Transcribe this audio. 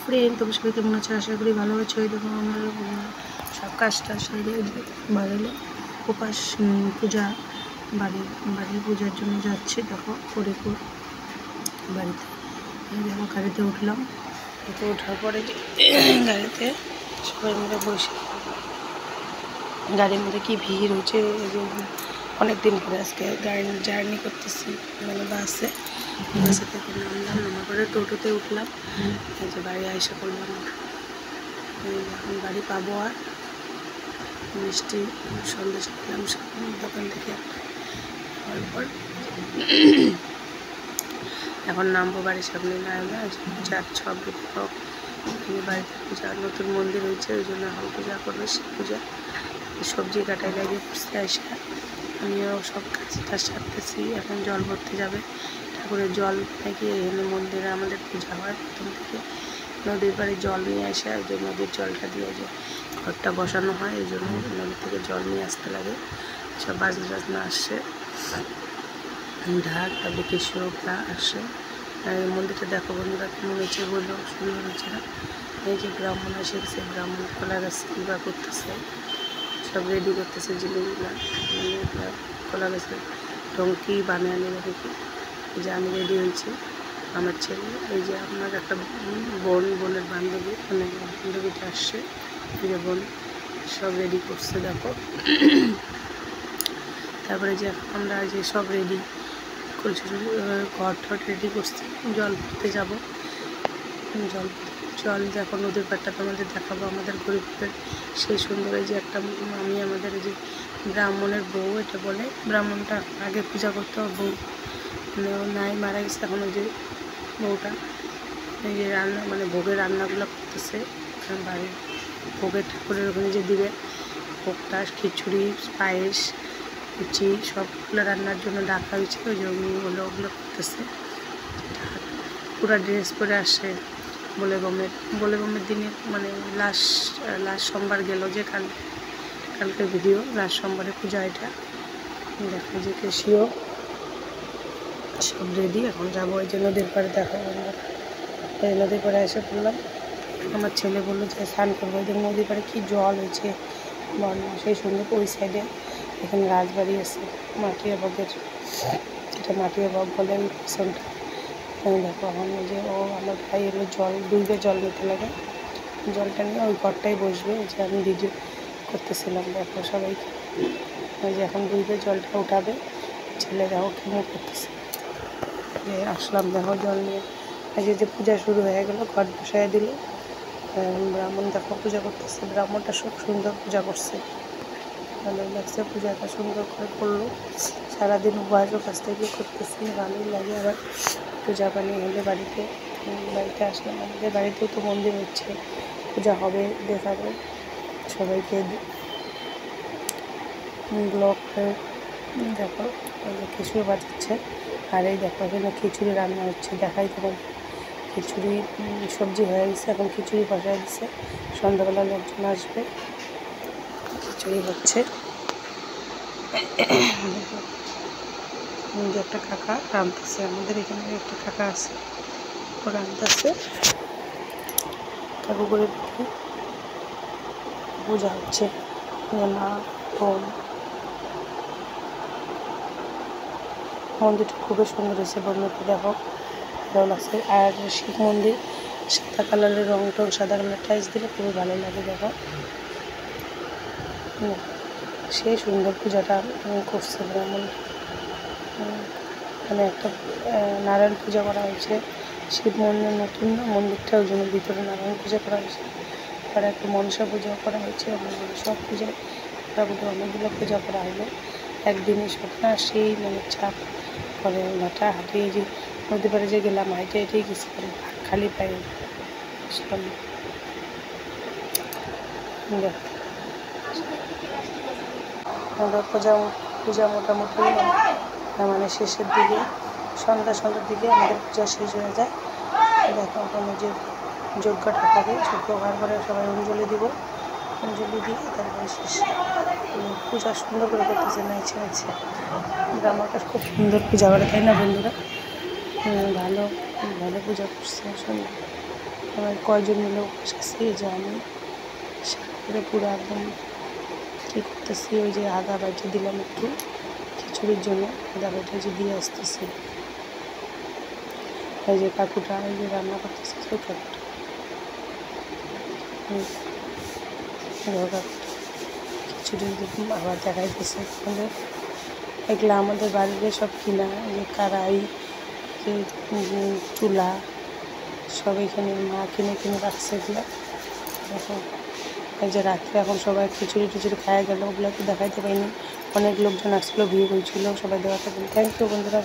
Friend, তোমার সবাই কেমন আছে? আশা করি ভালো আছো। দেখো আমরা সব কাজটা সেরে বাড়িলে উপাস পূজা বাড়ির পূজার জন্য যাচ্ছি। দেখো ফরিদপুর বাড়িতে, দেখো গাড়িতে উঠলাম। গাড়িতে ওঠার পরে গাড়িতে সবাই মিলে বসে, গাড়ির মধ্যে কি ভিড় হয়েছে। অনেক দিন পরে আজকে জার্নি করতেছি, মানে বাসে থেকে নামলাম, নামার পরে টোটোতে উঠলাম। এই যে বাড়ি আইসা করলাম, এখন বাড়ি পাবো। আর মিষ্টি সন্দেশ নিলাম দোকান থেকে। তারপর এখন নামবো বাড়ির সামনে, নামে পূজার সব বাড়িতে পূজা, নতুন মন্দির হয়েছে, ওই জন্য এখন পূজা করবে, শিব পূজা। সবজি কাটাই লাগে পড়তে আসা, আমিও সব কাজটা সারতেছি। এখন জল ভরতে যাবে, ঠাকুরের জল নাকি এখানে মন্দিরে আমাদের পূজা হয় প্রথম থেকে। নদীর পাড়ে জল নিয়ে আসে, ওই যে নদীর জলটা দিয়ে যে ঘরটা বসানো হয়, এই জন্য নদী থেকে জল নিয়ে আসতে লাগে। সব বাজনা আসছে, ঢাক, তারপরে কৃষকরা আসে। আর এই মন্দিরটা দেখো বন্ধুরা কেমন হয়েছে, বললো সুন্দর হয়েছে না? এই যে ব্রাহ্মণ এসে গেছে, ব্রাহ্মণ কলা গাছ কিবা করতেছে, সব রেডি করতেছে জিনিসগুলা। কলা গাছের টঙ্কি বানিয়ে নেবে দেখি। এই যে আমি রেডি হয়েছি, আমার ছেলে, এই যে আমার একটা বোনের বান্ধবী, মানে বান্ধবীটা আসছে, এই যে বোন, সব রেডি করছে দেখো। তারপরে যে আমরা যে সব রেডি করছি, ঘর ঠট রেডি করছি, জল ভরতে যাবো। জল দেখো নদীর পাড়টা তোমাদের দেখাবো, আমাদের গরিবের সেই সুন্দর। এই যে একটা আমি আমাদের যে ব্রাহ্মণের বউ, এটা বলে ব্রাহ্মণটা আগে পূজা করতে হবে, বউ মানে নাই, মারা গেছে। এখন ওই যে বউটা এই যে রান্না, মানে ভোগের রান্নাগুলো করতেছে বাড়ির ভোগের, ঠাকুরের ওখানে যে দিবে ভোগটা, খিচুড়ি, পায়েস, লুচি সবগুলো রান্নার জন্য ডাকা হয়েছে। ওই যে ওগুলো করতেছে। পুরা ড্রেস পরে আসে বলে বমের দিনে, মানে লাস্ট সোমবার গেল যে কালকে ভিডিও, লাস্ট সোমবারে পূজা। এটা দেখো যে কেশিও সব রেডি, এখন যাবো। এই যে নদীর পাড়ে দেখো আমরা, এই নদীর পাড়ে এসে পড়লাম। আমার ছেলে বললো যে স্নান করবো। এই নদীর পাড়ে কি জল হয়েছে, বন্যা সেই সুন্দর। ওই সাইডে এখানে রাজবাড়ি আছে, মাটিয়া বগের, এটা মাটিয়া বগ বলে ওই পিছনটা। দেখো এখন ওই যে আমার ভাই এলো ডুবে জল নিতে লাগে, জলটা নিয়ে ওই ঘরটাই বসবে। যে আমি ভিডিও করতেছিলাম, দেখো সবাইকে। ওই যে এখন ডুবে জলটা উঠাবে, ছেলে দেখো কেমন করতেছে। যে আসলাম দেখো জল নিয়ে, আজকে যে পূজা শুরু হয়ে গেলো, ঘর বসায় দিল। ব্রাহ্মণ দেখো পূজা করতেছে, ব্রাহ্মণটা খুব সুন্দর পূজা করছে, ভালোই লাগছে। পূজাটা সুন্দর করে করলো, সারাদিন উপবাসও কাছ থেকে করতেছি, ভালোই লাগে। আবার পূজা পানি হলে বাড়িতে আসলাম। আমাদের বাড়িতেও তো মন্দির হচ্ছে, পূজা হবে, দেখাবো সবাইকে। ব্লগ দেখো, ওই যে খিচুড়ি বাজাচ্ছে, আর এই দেখো এখানে খিচুড়ি রান্না হচ্ছে, দেখাই তোমার। খিচুড়ি সবজি হয়ে গেছে, এখন খিচুড়ি বসাই দিচ্ছে, সন্ধ্যাবেলা লোকজন আসবে, খিচুড়ি হচ্ছে। যে একটা কাকা রাঁধতেছে, আমাদের এখানে একটা কাকা আছে, ও রাঁধতেছে। কাকু করে পূজা হচ্ছে, মা বোন। মন্দিরটা খুবই সুন্দর হয়েছে বন্ধুরা, দেখো ভালো লাগছে। আর শিব মন্দির সাদা কালারের রং টং, সাদা কালার টাইলস দিলে খুবই ভালো লাগে। দেখো সেই সুন্দর পূজাটা করছে ব্রাহ্মণ। মানে একটা নারায়ণ পূজা করা হয়েছে, শিব মন্দির নতুন মন্দিরটা, ওই জন্য ভিতরে নারায়ণ পূজা করা হয়েছে। আর একটা মনসা পূজা করা হয়েছে। সব পূজায় মোটামুটি অনেকগুলো পূজা করা হলো একদিনই, সব না সেই মানে চাপ করে মাথা হাঁটিয়ে। যে নদী পাড়ে যে গেলাম, হাইটে হেঁটেই গেছিলাম, খালি পায়ে আসলাম। পূজা মোটামুটি মানে শেষের দিকে, সন্ধ্যার দিকে আমাদের পূজা শেষ হয়ে যায়। দেখো ওখানে যে যজ্ঞটা হবে, যজ্ঞ হওয়ার পরে সবাই অঞ্জলি দিব, অঞ্জলি দিয়ে তারপরে শেষ। পূজা সুন্দর করে করতেছে, নাইছে আমার কাছে খুব সুন্দর পূজা করে, তাই না বন্ধুরা? ভালো পূজা করছে, সুন্দর। আবার কয়জন মিলে বসেছি, এই যে আমি সাথে পুরো একদম কী করতেছি, ওই যে আদা বাইটে দিলাম একটু খিচুড়ির জন্য, আদা বাইটে যে দিয়ে আসতেছি। এই যে কাকুটা এই যে রান্না করতেছে, সেই কাকুটা খিচুড়ি আবার দেখাইতেছে আমাদের। এগুলো আমাদের বাড়িতে সব কিনা, এই যে কড়াই, যে চুলা সব এখানে মা কিনে কিনে রাখছে এগুলো। এখন এই যে রাত্রে এখন সবাই খিচুড়ি টিচুড়ি খাওয়া গেল, ওগুলো তো দেখাইতে পারিনি। অনেক লোকজন আসছিলো, ভিড় হয়েছিল, সবাই দেওয়াতে। থ্যাংক ইউ বন্ধুরা।